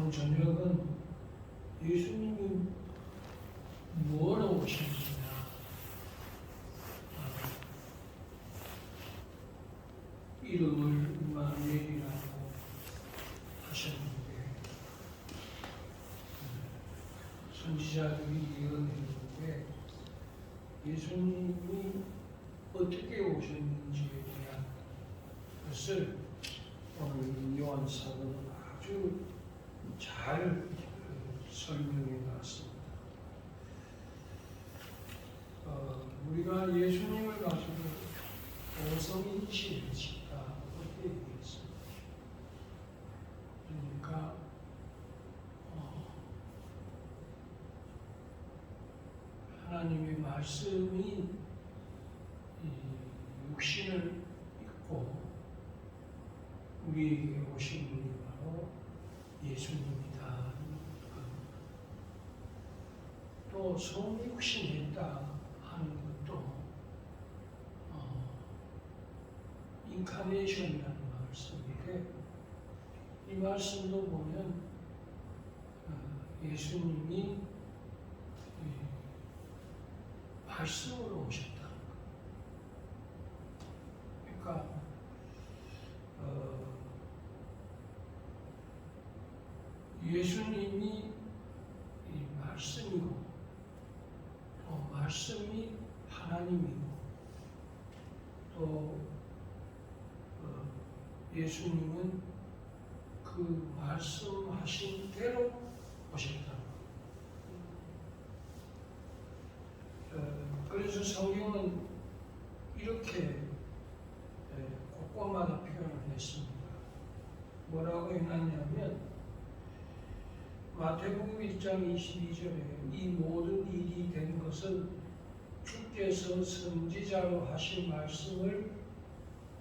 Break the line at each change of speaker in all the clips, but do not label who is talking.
오늘 저녁은 예수님이 뭐로 오셨느냐, 이름을 임마누엘이라고 하셨는데, 선지자들이 예언했는데 예수님이 어떻게 오셨는지에 대한 것을 오늘 요한 사도는 아주 잘 설명해 놨습니다. 우리가 예수님을 가지고 오성인지를 짓다 어떻게 얘기했습니까? 그러니까 하나님의 말씀이 육신을 입고 우리에게 오신 분이 바로 예수님이다. 또 성육신했다 하는 것도 인카네이션이라는 말씀인데, 이 말씀도 보면 예수님이 말씀으로 오셨다. 그러니까 예수님이 이 말씀이고 또 말씀이 하나님이고 또 예수님은 그 말씀하신 대로 오셨다. 그래서 성경은 이렇게 곳곳마다 표현을 했습니다. 뭐라고 해놨냐면 마태복음 1장 22절에 이 모든 일이 된 것은 주께서 선지자로 하신 말씀을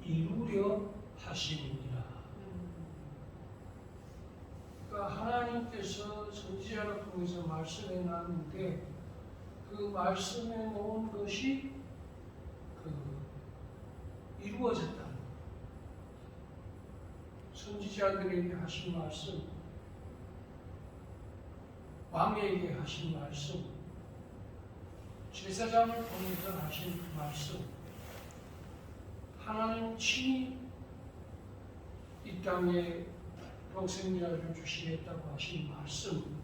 이루려 하심이니라. 그러니까 하나님께서 선지자를 통해서 말씀해 놨는데 그 말씀에 놓은 것이 이루어졌다는 거예요. 선지자들에게 하신 말씀, 왕에게 하신 말씀, 제사장을 통해서 하신 말씀, 하나님 친히 이 땅에 독생자를 주시겠다고 하신 말씀,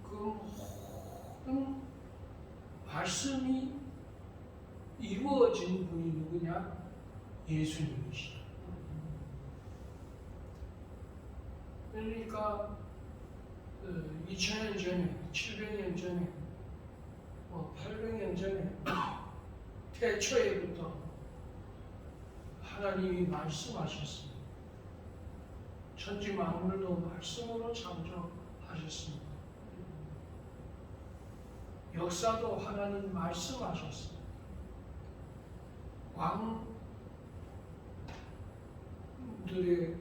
그 모든 말씀이 이루어진 분이 누구냐? 예수님이시다. 그러니까 2000년 전에, 700년 전에, 800년 전에 태초에부터 하나님이 말씀하셨습니다. 천지 만물도 말씀으로 창조하셨습니다. 역사도 하나님 말씀하셨습니다. 왕들의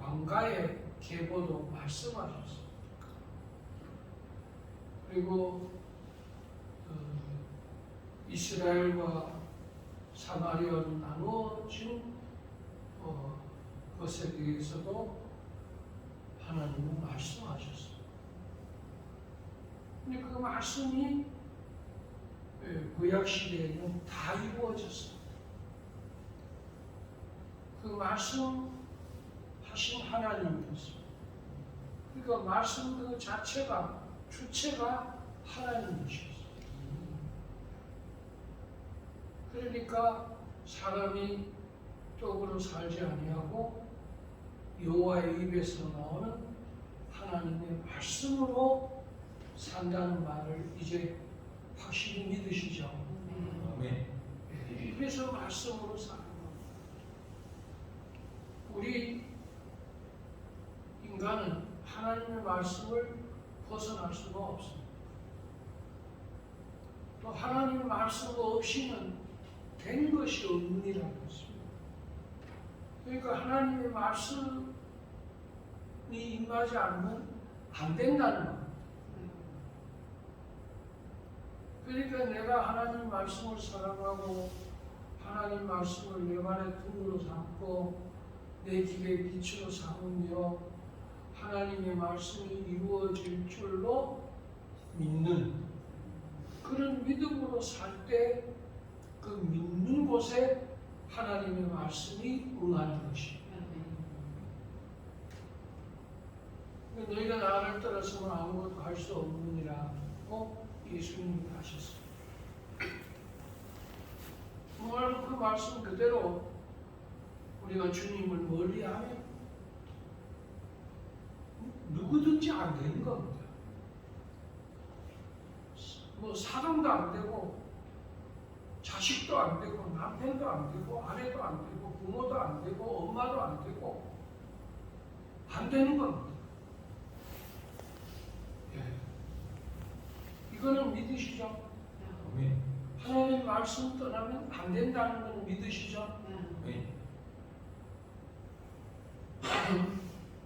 왕가의 계보도 말씀하셨습니다. 그리고 이스라엘과 사마리아로 나누어진 것에 대해서도 하나님은 말씀하셨습니다. 근데 그 말씀이 구약 시대에는 다 이루어졌습니다. 그 말씀 하신 하나님이었습니다. 그러니까 말씀 그 자체가, 주체가 하나님이셨어요. 그러니까 사람이 떡으로 살지 아니하고 여호와의 입에서 나오는 하나님의 말씀으로 산다는 말을 이제 확실히 믿으시죠?
아멘.
그래서 말씀으로 사는 겁니다. 우리 인간은 하나님의 말씀을 벗어날 수가 없습니다. 또 하나님의 말씀 없이는 된 것이 없느니라는 것입니다. 그러니까 하나님의 말씀이 임하지 않으면 안 된다는 겁니다. 그러니까 내가 하나님 말씀을 사랑하고 하나님 말씀을 내 발의 등으로 삼고 내 길의 빛으로 삼으며 하나님의 말씀이 이루어질 줄로 믿는 그런 믿음으로 살 때 그 믿는 곳에 하나님의 말씀이 응하는 것입니다. 너희가 나를 떠나서는 아무것도 할 수 없느니라고 예수님이 하셨습니다. 정말로 그 말씀 그대로 우리가 주님을 멀리하면 누구든지 안 되는 겁니다. 뭐 사랑도 안 되고 자식도 안 되고 남편도 안 되고 아내도 안 되고 부모도 안 되고 엄마도 안 되고 안 되는 겁니다. 예. 이거는 믿으시죠? 하나님 말씀 떠나면 안 된다는 건 믿으시죠?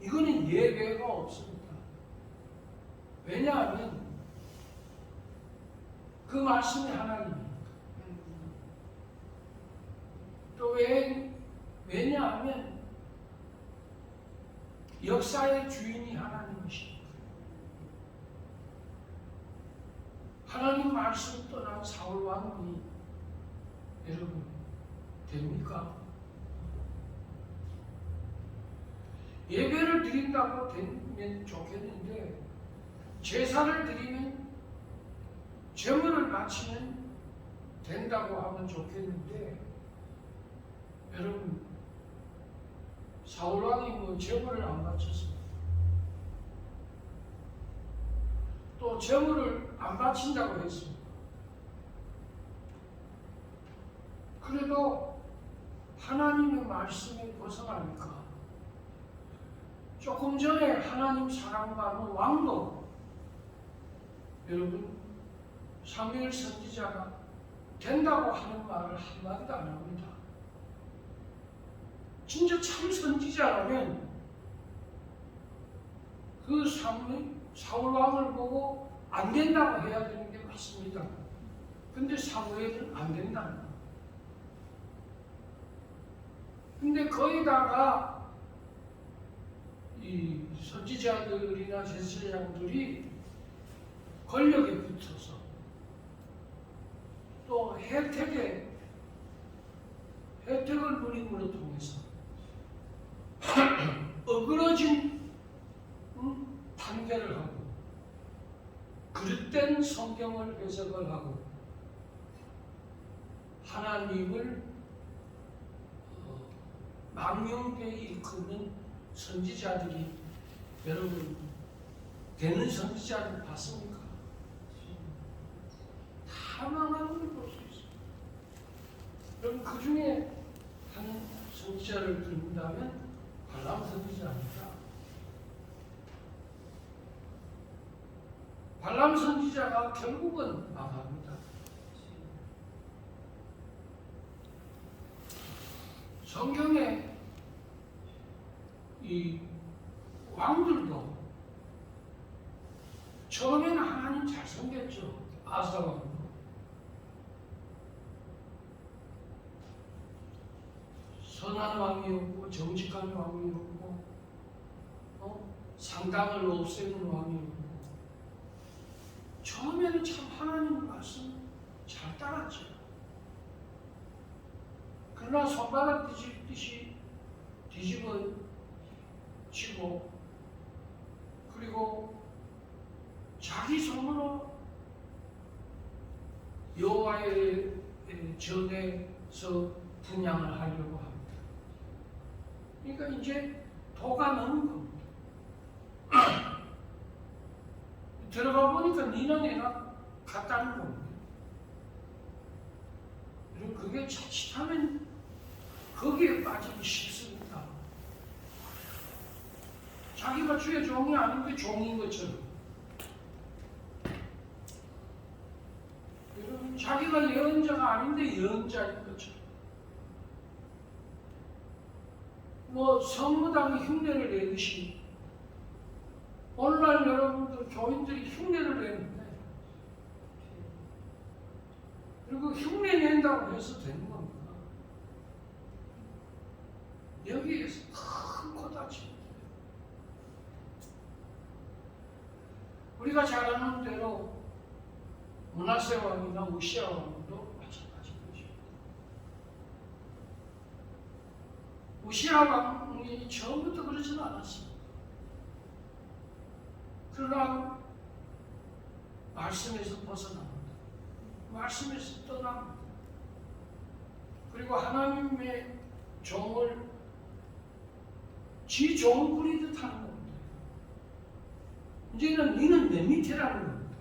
이거는 예외가 없습니다. 왜냐하면 그 말씀이 하나님입니다. 또 왜냐하면 역사의 주인이 하나님이십니다. 하나님 말씀 떠난 사울 왕이 여러분 됩니까? 예배를 드린다고 되면 좋겠는데 제사를 드리면 제물을 바치면 된다고 하면 좋겠는데 여러분 사울 왕이 뭐 제물을 안 바쳤습니다. 또 제물을 안 바친다고 했습니다. 그래도 하나님의 말씀에 벗어나니까 조금 전에 하나님 사랑받는 왕도 여러분 사무엘 선지자가 된다고 하는 말을 한마디도 안 합니다. 진짜 참 선지자라면 그 사울 왕을 보고 안 된다고 해야 되는 게 맞습니다. 근데 사무엘은 안 된다는 거예요. 근데 거기다가 이 선지자들이나 제사장들이 권력에 붙어서 또 혜택을 누림으로 통해서 어그러진 판결을 하고 그릇된 성경을 해석을 하고 하나님을 망령되이 일컫는 선지자들이 여러분 되는 선지자들 봤습니까? 다 망하는 걸 볼 수 있어요. 여러분 그 중에 한 선지자를 든다면 발람 선지자입니다. 발람 선지자가 결국은 망합니다. 성경에 이 왕들도 처음에는 하나님 잘 섬겼죠. 아사 왕도. 선한 왕이었고 정직한 왕이었고 상당을 없애는 왕이었고 처음에는 참 하나님 말씀 잘 따랐죠. 그러나 손바닥 뒤집듯이 뒤집어지고 그리고 자기 손으로 여호와의 전에서 분향을 하려고 합니다. 그러니까 이제 도가 넘은 겁니다. 들어가 보니까 니는 내가 같다는 겁니다. 그리고 그게 자칫하면 거기에 빠지기 쉽습니다. 자기가 주의 종이 아닌데 종인 것처럼. 여러분, 자기가 예언자가 아닌데 예언자인 것처럼. 뭐 성무당이 흉내를 내듯이 오늘날 여러분들 교인들이 흉내를 내는데 그리고 흉내 낸다고 해서 되는 겁니다. 여기에서 큰 코다치 우리가 잘 아는 대로 므낫세 왕이나 우시아 왕도 마찬가지 것입니다. 우시아 왕이 처음부터 그러지는 않았습니다. 그러나 말씀에서 벗어납니다. 말씀에서 떠납니다. 그리고 하나님의 종을 지 종 부리듯 하는 겁니다. 이제는 너는 내 밑이라는 겁니다.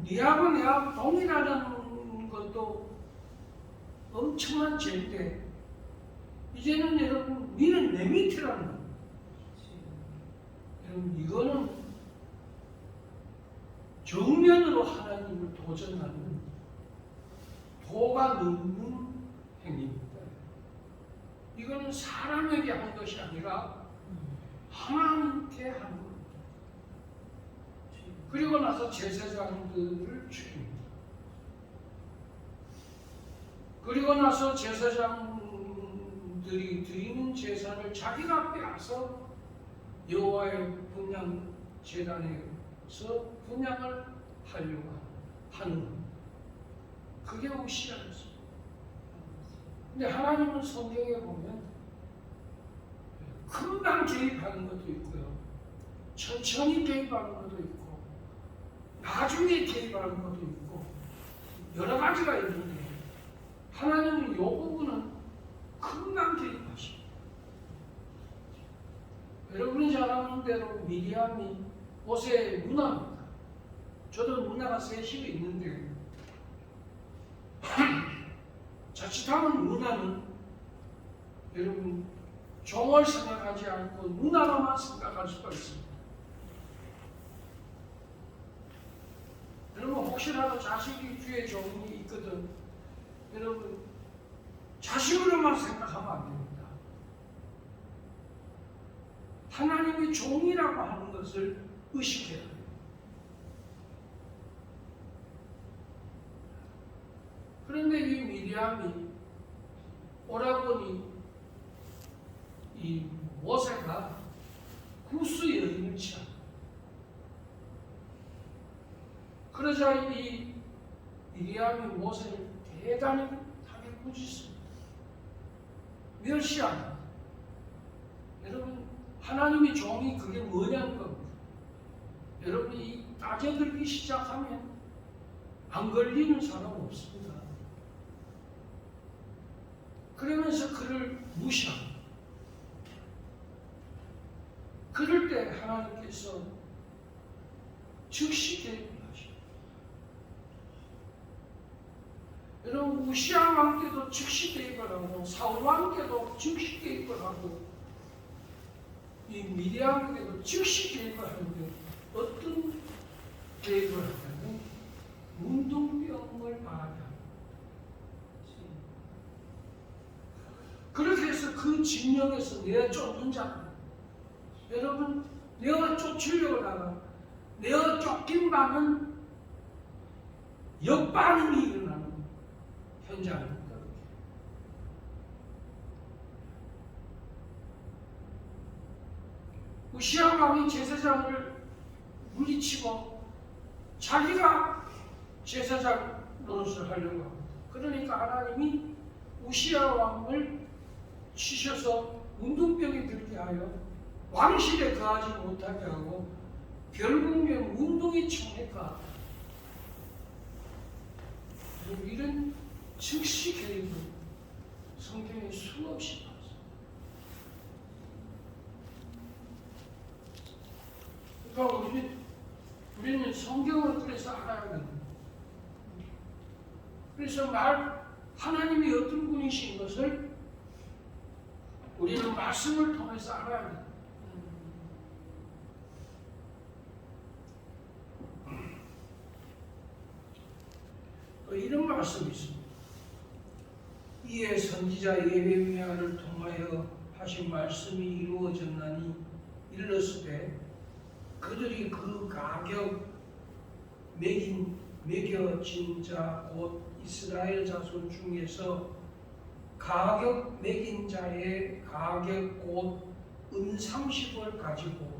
네하고 내하고 동일하다는 것도 엄청난 죄인데 이제는 여러분 너는 내 밑이라는 겁니다. 여러분 이거는 정면으로 하나님을 도전하는 도가 넘는 행위입니다. 이거는 사람에게 한 것이 아니라 하나님께 한 겁니다. 그리고 나서 제사장들을 죽입니다. 그리고 나서 제사장들이 드리는 제사를 자기가 빼앗아 여호와의 분향 제단에서 분향을 하려고 하는 겁니다. 그게 우시아였습니다. 근데 하나님은 성경에 보면 금방 개입하는 것도 있고요, 천천히 개입하는 것도 있고, 나중에 개입하는 것도 있고, 여러 가지가 있는데 하나님은 이 부분은 금방 개입하십니다. 여러분이 잘 아는 대로 미리암이 모세의 누나입니다. 저도 누나가 셋이 있는데 자칫하면 누나는 여러분 종을 생각하지 않고 누나로만 생각할 수가 있습니다. 여러분 혹시라도 자식이 뒤에 종이 있거든, 여러분 자식으로만 생각하면 안 됩니다. 하나님의 종이라고 하는 것을 의식해야 돼요. 그런데 이 미리암이 오라버니 이 모세가 구스 여인을 취합니다. 그러자 이 미리암이 모세를 대단하게 꾸짖습니다. 멸시합니다. 여러분 하나님의 종이 그게 뭐냐는 겁니다. 여러분이 따져들기 시작하면 안 걸리는 사람 없습니다. 그러면서 그를 무시합니다. 그럴 때 하나님께서 즉시 개입을 하십니다. 여러분 우시아 왕께도 즉시 개입을 하고 사울 왕께도 즉시 개입을 하고 이 미리암에게도 즉시 개입을 하는데 어떤 개입을 하냐면 문둥병을 말하게 합니다. 그렇게 해서 그 진영에서 내가 쫓는 자입니다. 여러분 내가 쫓으려고 하다가 내가 쫓긴 바는 역반응이 일어나는 현장입니다. 우시아 왕이 제사장을 물리치고 자기가 제사장 노릇을 하려고 합니다. 그러니까 하나님이 우시아 왕을 치셔서 문둥병이 들게 하여 왕실에 거하지 못하게 하고 결국엔 문둥이 청해가 이런 즉시 개입을 성경에 수없이 봤습니다. 그러니까 우리는 성경을 그래서 알아야 됩니다. 그래서 하나님이 어떤 분이신 것을 우리는 말씀을 통해서 알아야 됩니다. 이런 말씀이 있습니다. 이에 선지자 예레미야를 통하여 하신 말씀이 이루어졌나니 일렀으되 그들이 그 가격 매겨진 자 곧 이스라엘 자손 중에서 가격 매긴 자의 가격 곧 은 30을 가지고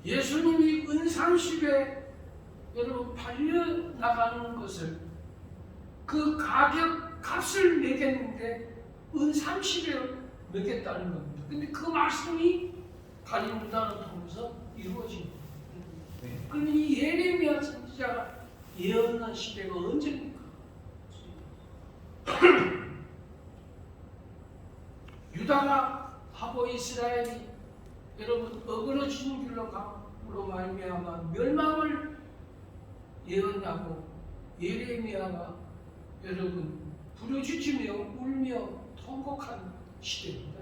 예수님이 은30에 여러분 팔려나가는 것을 그 값을 매겼는데 은30에 매겼다는 겁니다. 근데 그 말씀이 갈릴리다를 통해서 이루어진 겁니다. 그럼 이 예레미야 선지자가 예언한 시대가 언제입니까? 유다가 하고 이스라엘이 여러분 어그러지는 길로 감으로 말미암아 멸망을 예언하고 예레미야가 여러분 부르짖으며 울며 통곡한 시대입니다.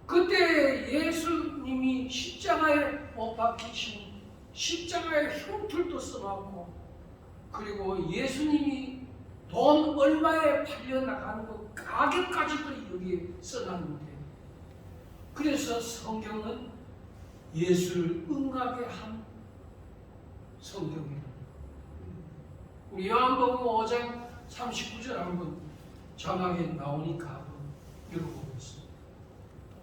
그때 예수님이 십자가에 못 박히신 십자가의 흉틀도 써놨고 그리고 예수님이 돈 얼마에 팔려나가는 것 가격까지도 여기에 써놨는데 그래서 성경은 예수를 응하게 한 성경입니다. 우리 요한복음 5장 39절 한번 자막에 나오니까 한번 읽어보겠습니다.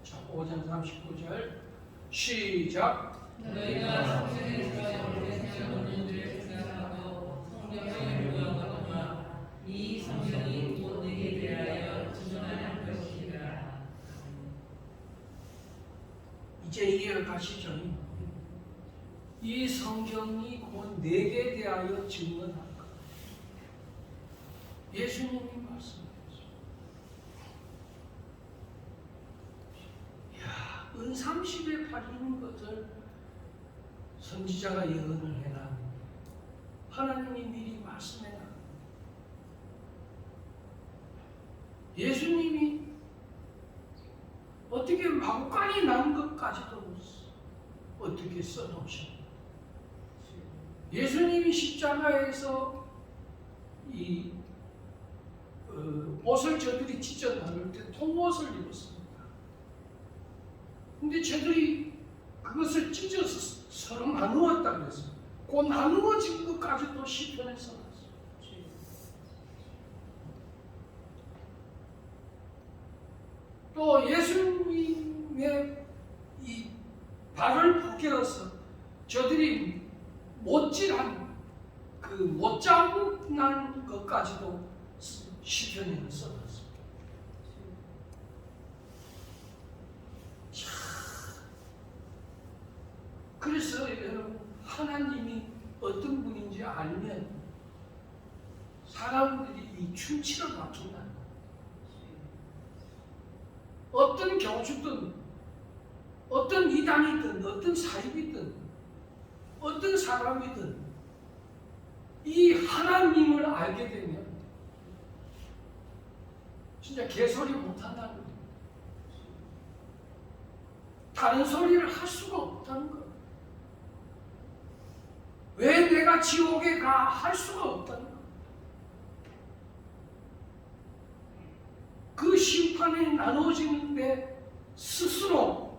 자, 5장 39절 시작.
너희가 성경에서 우리 생각하는 생각하고 성경을 요구하거나 이 성경이 곧 너희에 대하여 증언할 것이라.
이제 이해가시죠? 이 성경이 곧 내게 대하여 증언할 것. 예수님이 말씀하셨어요. 야, 은30에 팔리는 것을 선지자가 예언을 해놨는데 하나님이 미리 말씀해놨는데 예수님이 어떻게 마구간이 난 것까지도 어떻게 써놓으셨나. 예수님이 십자가에서 이 옷을 저들이 찢어 나눌 때 통옷을 입었습니다. 근데 저들이 그것을 찢어서 서로 나누었다 그랬어요. 그 나누어진 것까지도 시편에 써놨어요. 또 예수님의 이 발을 벗겨서 저들이 못질한 그 못자국난 것까지도 시편에 써놨습니다. 그래서 여러분 하나님이 어떤 분인지 알면 사람들이 이 충치를 맡긴다. 어떤 교주든 어떤 이단이든 어떤 사입이든 어떤 사람이든 이 하나님을 알게 되면 진짜 개소리 못한다는 거예요. 다른 소리를 할 수가 없다는 거예요. 왜 내가 지옥에 가 할 수가 없다는 거예요. 그 심판이 나눠지는데 스스로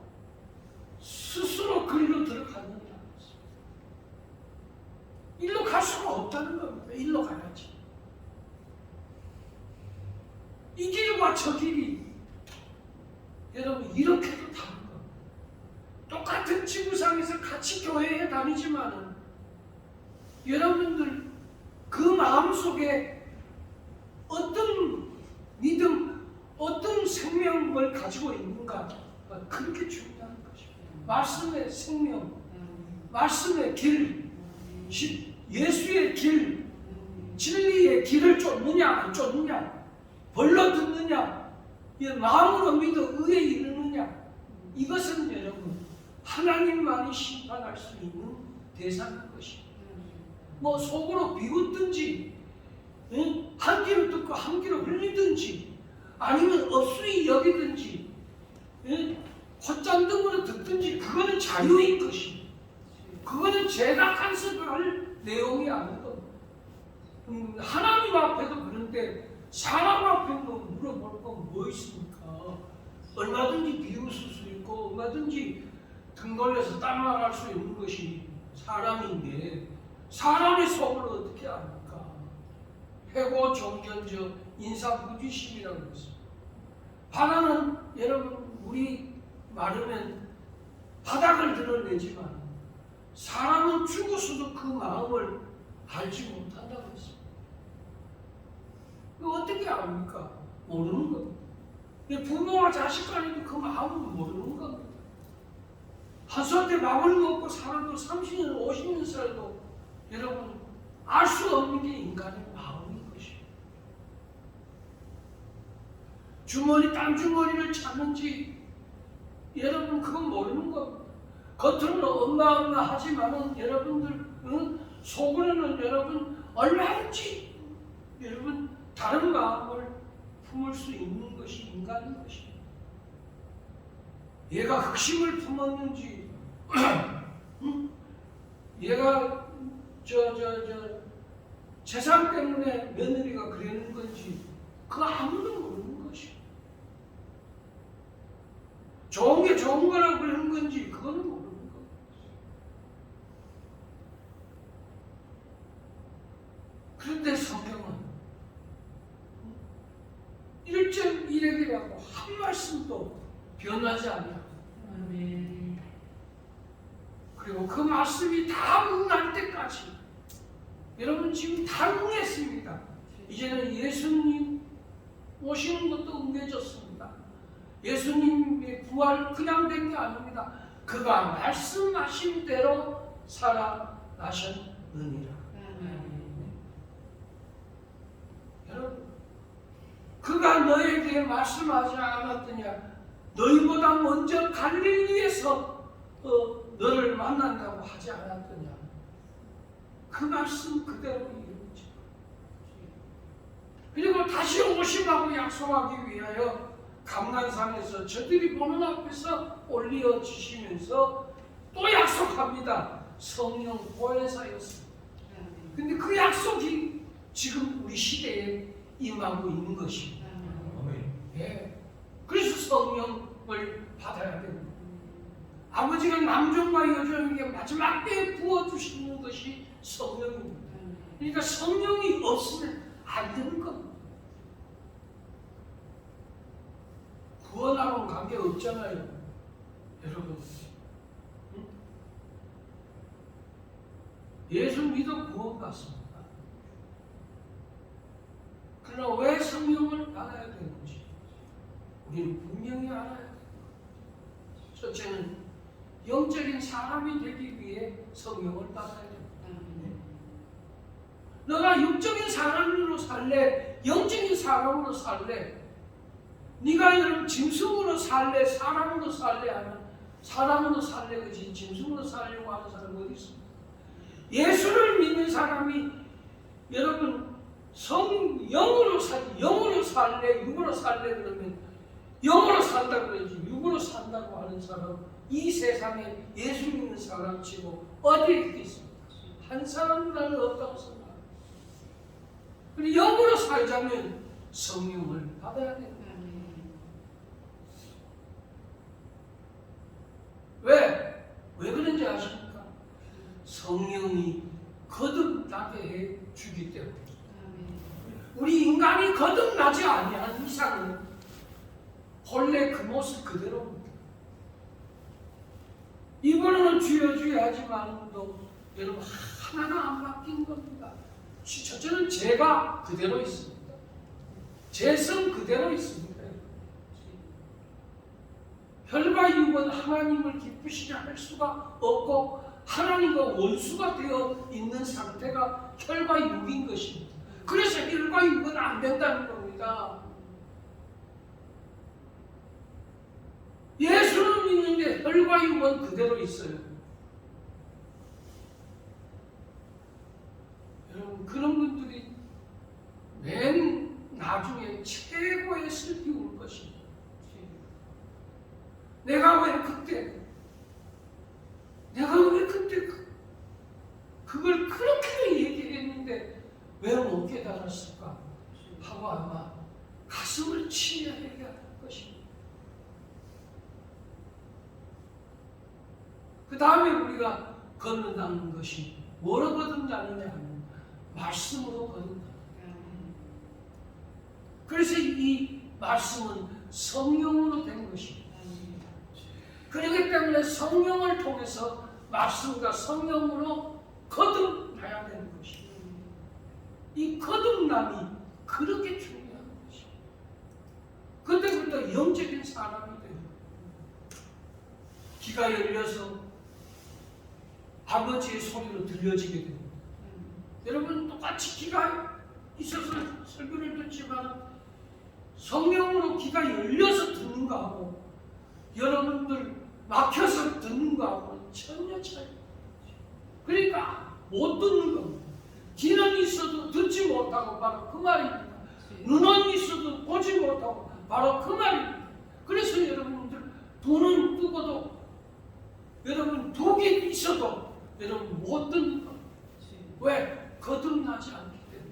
그리로 들어가는 일로 갈 수가 없다는 겁니다. 일로 가야지. 이 길과 저 길이 여러분 이렇게도 다른 겁니다. 똑같은 지구상에서 같이 교회에 다니지만은 여러분들 그 마음속에 어떤 믿음, 어떤 생명을 가지고 있는가 그렇게 중요한 것입니다. 말씀의 생명, 말씀의 길, 예수의 길, 진리의 길을 쫓느냐 안 쫓느냐, 벌러 듣느냐, 마음으로 믿어 의에 이르느냐, 이것은 여러분 하나님만이 심판할 수 있는 대상인 것입니다. 뭐 속으로 비웃든지 한 귀로 듣고 한 귀로 흘리든지 아니면 업수이 여기든지 콧잔등으로 듣든지 그거는 자유인 것입니다. 그거는 제가 간섭할 내용이 아닌 겁니다. 하나님 앞에도 그런데 사람 앞에도 물어볼 건 뭐 있습니까? 얼마든지 비웃을 수 있고 얼마든지 등 돌려서 딴말할 수 있는 것이 사람인데 사람의 속을 어떻게 압니까? 해고 종견저 인사부지심이라고 했습니다. 바다는 여러분 물이 마르면 바닥을 드러내지만 사람은 죽어서도 그 마음을 알지 못한다고 했습니다. 이거 어떻게 압니까? 모르는 겁니다. 부모와 자식 간에도 그 마음을 모르는 겁니다. 한수한테 밥을 먹고 살아도 30년, 50년 살아도 여러분 알 수 없는 게 인간의 마음인 것이에요. 주머니, 땀 주머니를 찾는지 여러분 그건 모르는 겁니다. 겉으로는 엄마 하지만은 여러분들 속으로는 여러분 얼마든지 여러분 다른 마음을 품을 수 있는 것이 인간인 것입니다. 얘가 흑심을 품었는지 얘가 재산 때문에 며느리가 그러는 건지 그거 아무도 모르는 것이에요. 좋은 게 좋은 거라고 그러는 건지 그거는 모르는 거예요. 그런데 성경은 1.1핵이라고 한 말씀도 변하지 않아요. 그리고 그 말씀이 다 응할 때까지 여러분 지금 다 응했습니다. 이제는 예수님 오시는 것도 응해졌습니다. 예수님의 부활 그냥 된 게 아닙니다. 그가 말씀하신 대로 살아나셨느니라. 여러분 그가 너에게 말씀하지 않았더냐? 너희보다 먼저 갈릴리에서 너를 만난다고 하지 않았더냐? 그 말씀 그대로 이루어지고 그리고 다시 오심하고 약속하기 위하여 감난산에서 저들이 보는 앞에서 올려주시면서 또 약속합니다. 성령 보혜사였습니다. 근데 그 약속이 지금 우리 시대에 임하고 있는 것입니다. 예. 그래서 성령을 받아야 됩니다. 아버지가 남종과 여종에게 마지막 때에 부어주시는 것이 성령입니다. 그러니까 성령이 없으면 안 되는 겁니다. 구원하고는 관계 없잖아요. 여러분. 응? 예수 믿어 구원받습니다. 그러나 왜 성령을 받아야 되는지 우리는 분명히 알아야 돼요. 첫째는 영적인 사람이 되기 위해 성령을 받아야 됩니다. 너가 육적인 사람으로 살래? 영적인 사람으로 살래? 네가 여러분 짐승으로 살래? 사람으로 살래? 하면 사람으로 살래? 그지? 짐승으로 살려고 하는 사람이 어디 있습니까? 예수를 믿는 사람이 여러분 영으로 살래? 육으로 살래? 그러면 영으로 산다 그러지 육으로 산다고 하는 사람 이 세상에 예수 믿는 사람 치고 어디에 있겠습니까? 한 사람이라는 없다고 생각합니다. 그리고 영으로 살자면 성령을 받아야 됩니다. 왜 그런지 아십니까? 성령이 거듭나게 해 주기 때문에. 우리 인간이 거듭나지 아니한 이상은 본래 그 모습 그대로입니다. 이번에는 주여 하지만도 여러분 하나가 안 바뀐 겁니다. 첫째는 죄가 그대로 있습니다. 죄성 그대로 있습니다. 혈과 육은 하나님을 기쁘시게 할 수가 없고 하나님과 원수가 되어 있는 상태가 혈과 육인 것입니다. 그래서 혈과 육은 안 된다는 겁니다. 예수를 믿는데 혈과 육은 그대로 있어요. 여러분 그런 분들이 맨 나중에 최고의 슬피 울 것입니다. 내가 왜 그때 그걸 그렇게 얘기했는데 왜 못 깨달았을까 하고 아마 가슴을 치며 얘기할 것입니다. 그 다음에 우리가 거듭나는 것이 뭐로 거듭나느냐 하면 말씀으로 거듭납니다. 그래서 이 말씀은 성령으로 된 것입니다. 그렇기 때문에 성령을 통해서 말씀과 성령으로 거듭나야 되는 것입니다. 이 거듭남이 그렇게 중요한 것입니다. 그때부터 영적인 사람이 돼요. 귀가 열려서 아버지의 소리로 들려지게 됩니다. 여러분 똑같이 귀가 있어서 설교를 듣지만 성령으로 귀가 열려서 듣는 거하고 여러분들 막혀서 듣는 거하고는 전혀 차이가 없어요. 그러니까 못 듣는 겁니다. 귀는 있어도 듣지 못하고 바로 그 말입니다. 눈은 있어도 보지 못하고 바로 그 말입니다. 그래서 여러분들 눈은 뜨고도 여러분 독이 있어도 여러분 못 듣는 겁니다. 왜? 거듭나지 않기 때문에.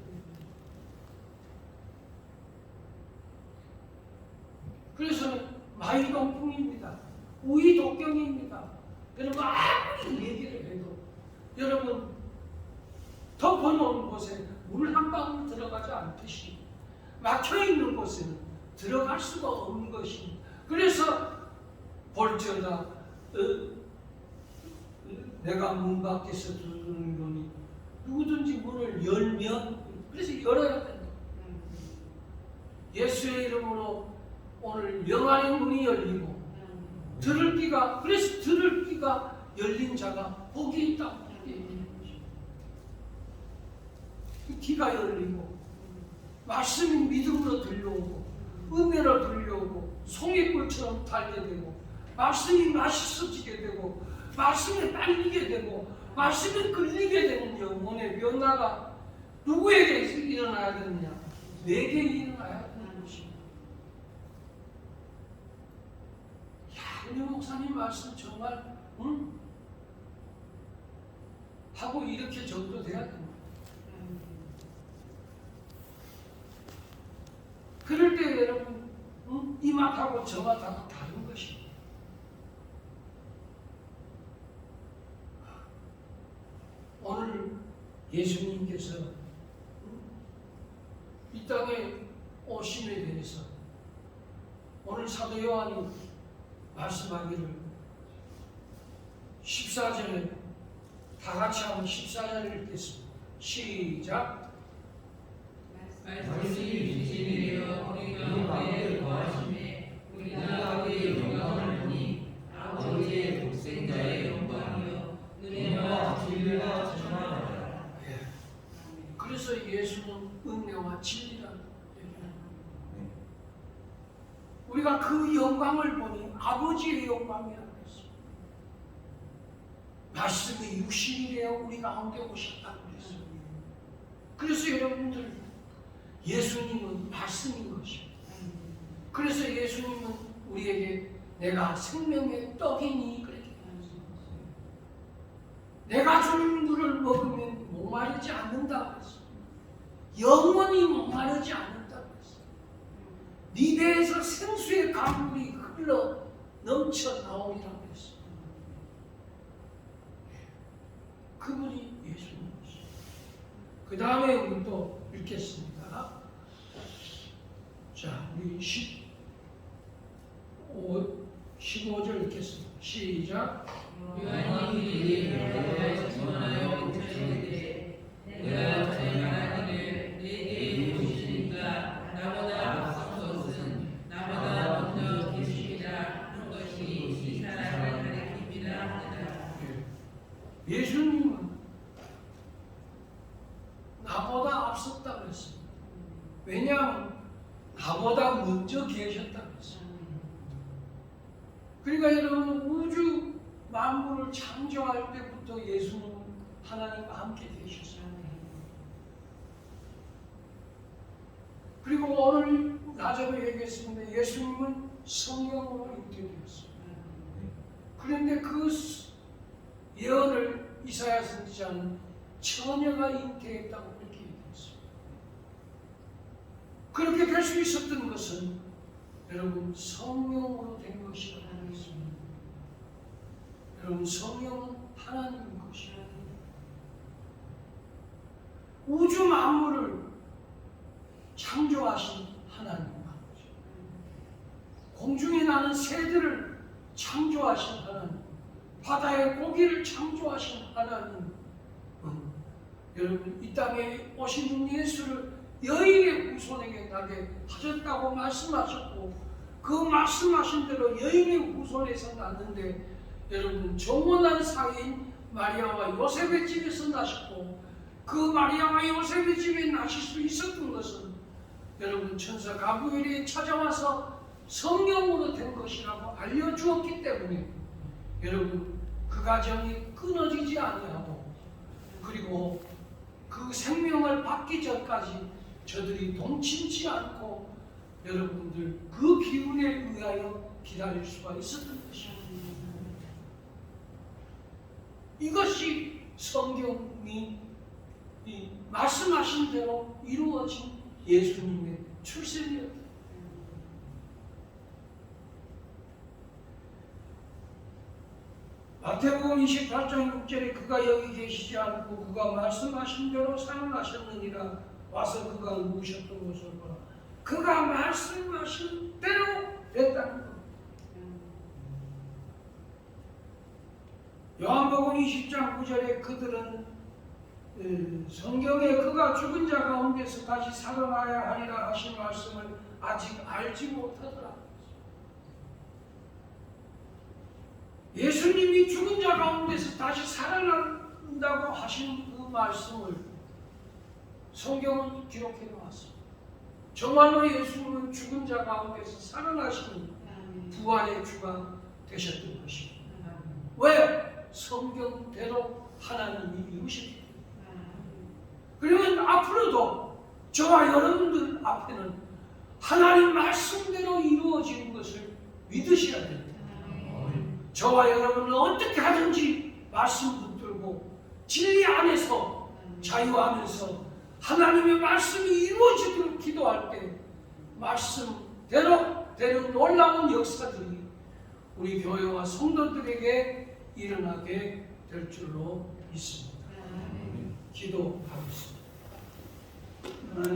그래서 마이동풍입니다. 우이독경입니다. 여러분 아무리 얘기를 해도 여러분 덮어놓은 곳에 물 한 방울 들어가지 않듯이 막혀있는 곳에는 들어갈 수가 없는 것입니다. 그래서 볼지어다 내가 문 밖에서 들으노니 누구든지 문을 열면 그래서 열어야 된다. 예수의 이름으로 오늘 영안의 문이 열리고 들을 귀가 그래서 들을 귀가 열린 자가 복이 있다. 귀가 열리고 말씀이 믿음으로 들려오고 은혜로 들려오고 송이꿀처럼 달게 되고 말씀이 맛있어지게 되고 말씀에 딸리게 되고 말씀에 끌리게 되는 영혼의 변화가 누구에게 일어나야 되느냐? 내게 일어나야 되는 것입니다. 야, 우리 목사님 말씀 정말 하고 이렇게 정도 돼야 됩니다. 그럴 때 여러분 이 맛하고 저 맛하고 다른 것입니다. 오늘 예수님께서 이 땅에 오심에 대해서 오늘 사도 요한이 말씀하기를 14절에 다 같이 한번 14절을 읽겠습니다. 시작.
말씀이 진리되어 우리 가운데 거하심에 우리가 그의 영광을 보니 아버지의 독생자의 영광이요 은혜와 진리가 충만하다.
그래서 예수는 은혜와 진리라는 얘기합니다. 우리가 그 영광을 보니 아버지의 영광이라고 했습니다. 말씀이 육신이 되어 우리 가운데 오셨다고 했습니다. 그래서 여러분들 예수님은 말씀인 것입니다. 그래서 예수님은 우리에게 내가 생명의 떡이니 그렇게 말씀하셨어요. 내가 주는 물을 먹으면 목마르지 않는다고 했습니다. 영원히 목마르지 않는다고 했습니다. 네 배에서 생수의 강물이 흘러 넘쳐 나오리라고 했습니다. 그분이 예수님이십니다. 그 다음에 우리 또 읽겠습니다. 자, 우리 15절 읽겠습니다. 시작.
요한이 이르되 전하여 우편이되 내가 전하기를 내게 오시니까 나보다 앞선 것은 나보다 먼저 계십니다 하는 것이 이 사람을 가리킵니다 하더라.
예수님은 나보다 앞섰다고 했습니다. 왜냐하면 나보다 먼저 계셨다고 했습니다. 그러니까 여러분 우주 만물을 창조할 때부터 예수님은 하나님과 함께 계셨어요. 그리고 오늘 나저도 얘기했습니다. 예수님은 성령으로 잉태되었습니다. 그런데 그 예언을 이사야 선지자는 처녀가 잉태했다고 그렇게 얘기했습니다. 그렇게 될 수 있었던 것은 여러분 성령으로 된 것이라고 했습니다. 여러분 성령은 하나님인 것이에요. 우주 만물을 창조하신 하나님 아버지, 공중에 나는 새들을 창조하신 하나님, 바다의 고기를 창조하신 하나님, 여러분 이 땅에 오신 예수를 여인의 후손에게 나게 하셨다고 말씀하셨고, 그 말씀하신 대로 여인의 후손에서 났는데, 여러분 정원한 사이인 마리아와 요셉의 집에서 나셨고, 그 마리아와 요셉의 집에 나실 수 있었던 것은 여러분 천사 가브리엘이 찾아와서 성령으로 된 것이라고 알려주었기 때문에 여러분 그 가정이 끊어지지 아니하고, 그리고 그 생명을 받기 전까지 저들이 동침치 않고 여러분들 그 기운에 의하여 기다릴 수가 있었던 것입니다. 이것이 성경이 말씀하신 대로 이루어진 예수님의 출생이었다. 마태복음 28장 6절에 그가 여기 계시지 않고 그가 말씀하신 대로 살아나셨느니라. 와서 그가 누우셨던 것을 보라. 그가 말씀하신 대로 됐다는 것. 요한복음 20장 9절에 그들은 성경에 그가 죽은 자 가운데서 다시 살아나야 하리라 하신 말씀을 아직 알지 못하더라. 예수님이 죽은 자 가운데서 다시 살아난다고 하신 그 말씀을 성경은 기록해 놓았습니다. 정말로 예수님은 죽은 자 가운데서 살아나신 부활의 주가 되셨던 것입니다. 왜? 성경대로 하나님이 이루십니다. 그러면 앞으로도 저와 여러분들 앞에는 하나님 말씀대로 이루어지는 것을 믿으셔야 됩니다. 저와 여러분은 어떻게 하든지 말씀 붙들고 진리 안에서 자유하면서 하나님의 말씀이 이루어지도록 기도할 때 말씀대로 되는 놀라운 역사들이 우리 교회와 성도들에게 일어나게 될 줄로 믿습니다. 기도하겠습니다.